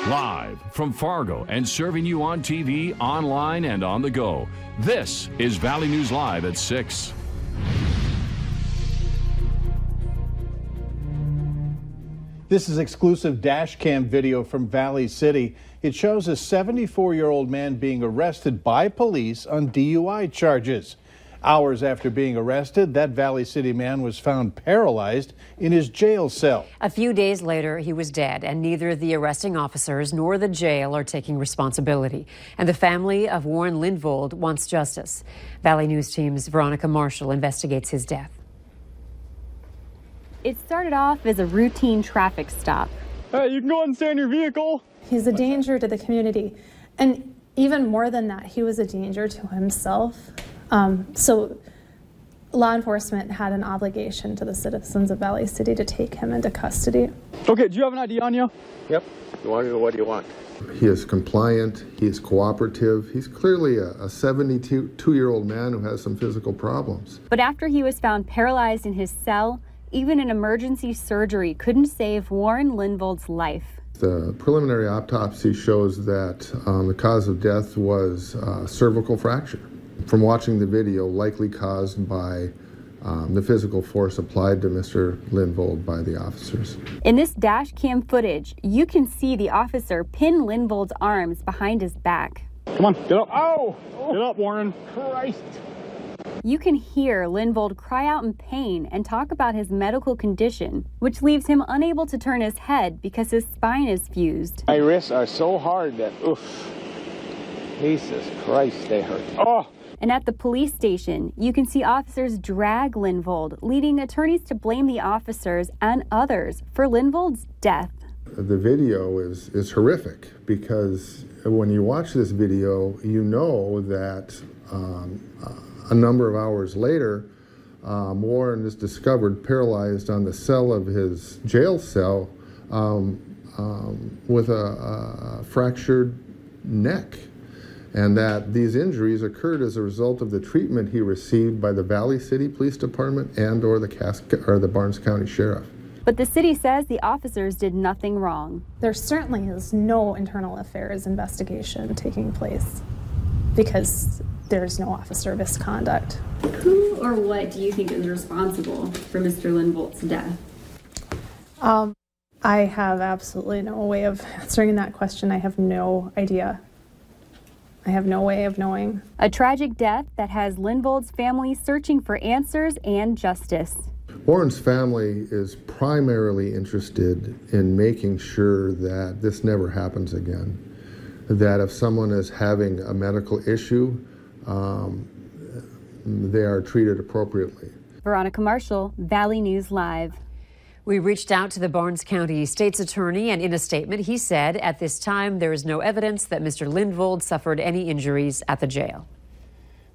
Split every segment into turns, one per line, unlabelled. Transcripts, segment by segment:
Live from Fargo and serving you on TV, online, and on the go. This is Valley News Live at 6.
This is exclusive dash cam video from Valley City. It shows a 74-year-old man being arrested by police on DUI charges. Hours after being arrested, that Valley City man was found paralyzed in his jail cell.
A few days later, he was dead, and neither the arresting officers nor the jail are taking responsibility. And the family of Warren Linville wants justice. Valley News Team's Veronica Marshall investigates his death.
It started off as a routine traffic stop.
Hey, you can go ahead and stay in your vehicle.
He's a danger to the community. And even more than that, he was a danger to himself. So law enforcement had an obligation to the citizens of Valley City to take him into custody.
Okay, do you have an ID on you?
Yep. What do you want?
He is compliant. He is cooperative. He's clearly a 72-year-old man who has some physical problems.
But after he was found paralyzed in his cell, even an emergency surgery couldn't save Warren Linville's life.
The preliminary autopsy shows that the cause of death was cervical fracture. From watching the video, likely caused by the physical force applied to Mr. Linville by the officers.
In this dash cam footage, you can see the officer pin Linville's arms behind his back.
Come on, get up. Oh! Get up, Warren.
Christ.
You can hear Linville cry out in pain and talk about his medical condition, which leaves him unable to turn his head because his spine is fused.
My wrists are so hard that, oof. Jesus Christ, they hurt.
Oh!
And at the police station, you can see officers drag Linville, leading attorneys to blame the officers and others for Linville's death.
The video is horrific because when you watch this video, you know that a number of hours later, Warren is discovered paralyzed on the cell of his jail cell with a fractured neck. And that these injuries occurred as a result of the treatment he received by the Valley City Police Department and or the Barnes County Sheriff.
But the city says the officers did nothing wrong.
There certainly is no internal affairs investigation taking place because there's no officer misconduct.
Who or what do you think is responsible for Mr. Linville's death?
I have absolutely no way of answering that question. I have no idea. I have no way of knowing.
A tragic death that has Linville's family searching for answers and justice.
Warren's family is primarily interested in making sure that this never happens again. That if someone is having a medical issue, they are treated appropriately.
Veronica Marshall, Valley News Live.
We reached out to the Barnes County State's Attorney, and in a statement, he said, at this time, there is no evidence that Mr. Linville suffered any injuries at the jail.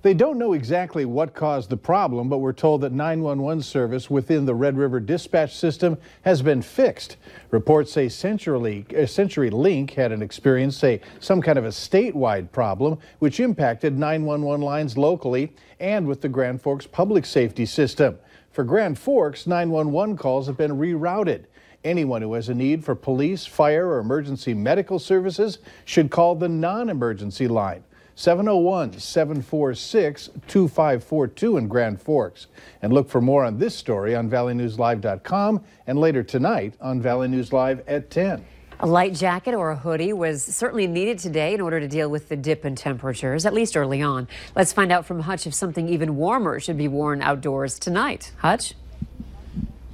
They don't know exactly what caused the problem, but we're told that 911 service within the Red River dispatch system has been fixed. Reports say CenturyLink had experienced some kind of a statewide problem, which impacted 911 lines locally and with the Grand Forks public safety system. For Grand Forks, 911 calls have been rerouted. Anyone who has a need for police, fire, or emergency medical services should call the non-emergency line, 701-746-2542 in Grand Forks. And look for more on this story on valleynewslive.com and later tonight on Valley News Live at 10.
A light jacket or a hoodie was certainly needed today in order to deal with the dip in temperatures, at least early on. Let's find out from Hutch if something even warmer should be worn outdoors tonight. Hutch?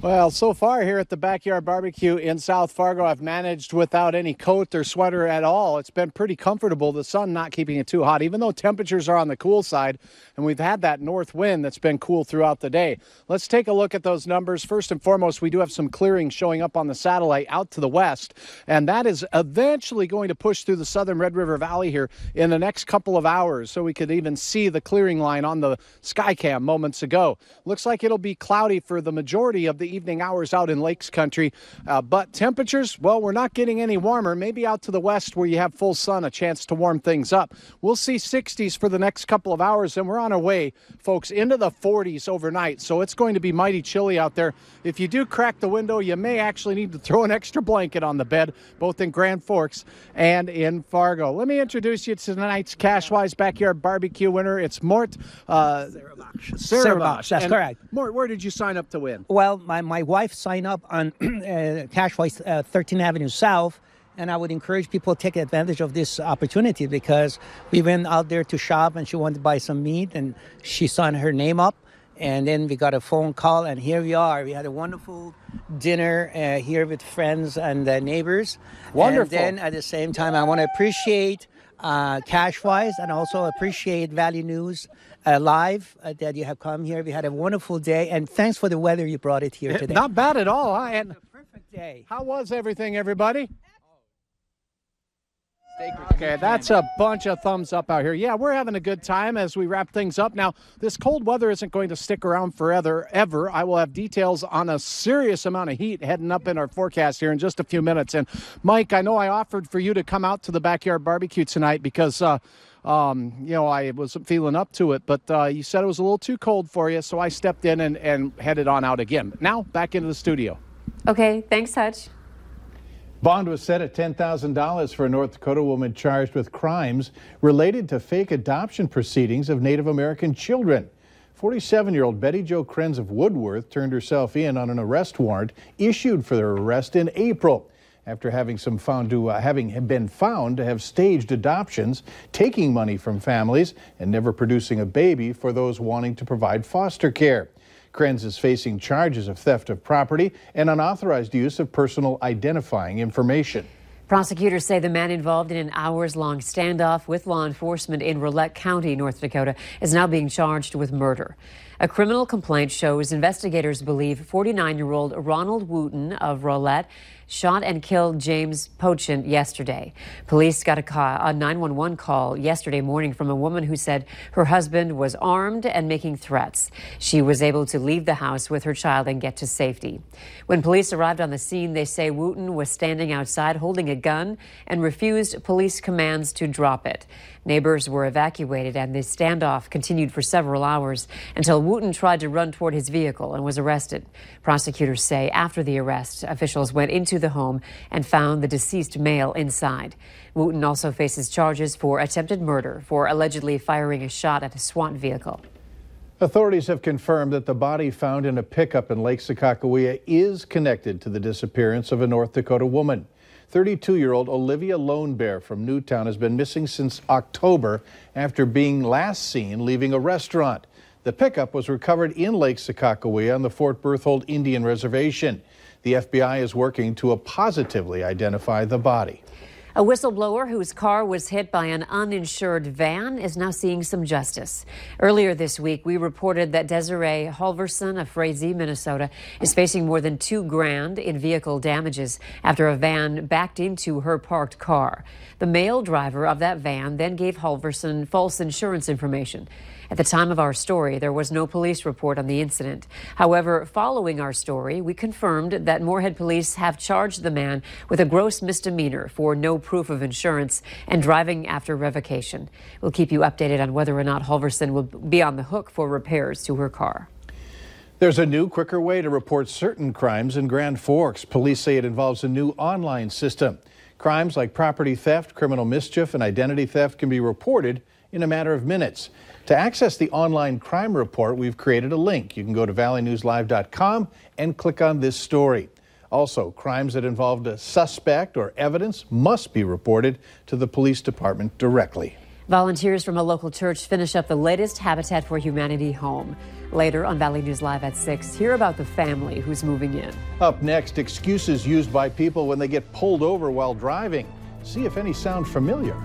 Well, so far here at the Backyard Barbecue in South Fargo, I've managed without any coat or sweater at all. It's been pretty comfortable. The sun not keeping it too hot, even though temperatures are on the cool side, and we've had that north wind that's been cool throughout the day. Let's take a look at those numbers. First and foremost, we do have some clearing showing up on the satellite out to the west, and that is eventually going to push through the southern Red River Valley here in the next couple of hours, so we could even see the clearing line on the Skycam moments ago. Looks like it'll be cloudy for the majority of the evening hours out in Lakes Country. But temperatures, well, we're not getting any warmer. Maybe out to the west where you have full sun, a chance to warm things up. We'll see 60s for the next couple of hours, and we're on our way, folks, into the 40s overnight. So it's going to be mighty chilly out there. If you do crack the window, you may actually need to throw an extra blanket on the bed, both in Grand Forks and in Fargo. Let me introduce you to tonight's Cash-Wise Backyard Barbecue winner. It's Mort
Sarabach, that's correct.
Mort, where did you sign up to win?
Well, my wife signed up on Cash-Wise 13th Avenue South, and I would encourage people to take advantage of this opportunity because we went out there to shop and she wanted to buy some meat, and she signed her name up. And then we got a phone call, and here we are. We had a wonderful dinner here with friends and neighbors.
Wonderful.
And then at the same time, I want to appreciate Cash-Wise and also appreciate Valley News Live that you have come here. We had a wonderful day, and thanks for the weather you brought it here today.
Not bad at all, huh? And
Perfect day.
how was everything, everybody? Okay, that's a bunch of thumbs up out here. Yeah, we're having a good time as we wrap things up. Now, this cold weather isn't going to stick around forever, ever. I will have details on a serious amount of heat heading up in our forecast here in just a few minutes. And, Mike, I know I offered for you to come out to the backyard barbecue tonight because, I wasn't feeling up to it. But you said it was a little too cold for you, so I stepped in and headed on out again. Now, back into the studio.
Okay, thanks, Hutch.
Bond was set at $10,000 for a North Dakota woman charged with crimes related to fake adoption proceedings of Native American children. 47-year-old Betty Jo Krenz of Woodworth turned herself in on an arrest warrant issued for their arrest in April after having been found to have staged adoptions, taking money from families, and never producing a baby for those wanting to provide foster care. Krenz is facing charges of theft of property and unauthorized use of personal identifying information.
Prosecutors say the man involved in an hours-long standoff with law enforcement in Rolette County, North Dakota, is now being charged with murder. A criminal complaint shows investigators believe 49-year-old Ronald Wooten of Rolette shot and killed James Pochant yesterday. Police got a 911 call yesterday morning from a woman who said her husband was armed and making threats. She was able to leave the house with her child and get to safety. When police arrived on the scene, they say Wooten was standing outside holding a gun and refused police commands to drop it. Neighbors were evacuated and the standoff continued for several hours until Wooten tried to run toward his vehicle and was arrested. Prosecutors say after the arrest, officials went into the home and found the deceased male inside. Wooten also faces charges for attempted murder for allegedly firing a shot at a SWAT vehicle.
Authorities have confirmed that the body found in a pickup in Lake Sakakawea is connected to the disappearance of a North Dakota woman. 32-year-old Olivia Lone Bear from Newtown has been missing since October after being last seen leaving a restaurant. The pickup was recovered in Lake Sakakawea on the Fort Berthold Indian Reservation. The FBI is working to positively identify the body.
A whistleblower whose car was hit by an uninsured van is now seeing some justice. Earlier this week, we reported that Desiree Halverson of Frazee, Minnesota, is facing more than $2,000 in vehicle damages after a van backed into her parked car. The male driver of that van then gave Halverson false insurance information. At the time of our story, there was no police report on the incident. However, following our story, we confirmed that Moorhead police have charged the man with a gross misdemeanor for no proof of insurance and driving after revocation. We'll keep you updated on whether or not Halverson will be on the hook for repairs to her car.
There's a new, quicker way to report certain crimes in Grand Forks. Police say it involves a new online system. Crimes like property theft, criminal mischief, and identity theft can be reported in a matter of minutes. To access the online crime report, we've created a link. You can go to valleynewslive.com and click on this story. Also, crimes that involved a suspect or evidence must be reported to the police department directly.
Volunteers from a local church finish up the latest Habitat for Humanity home. Later on Valley News Live at 6, hear about the family who's moving in.
Up next, excuses used by people when they get pulled over while driving. See if any sound familiar.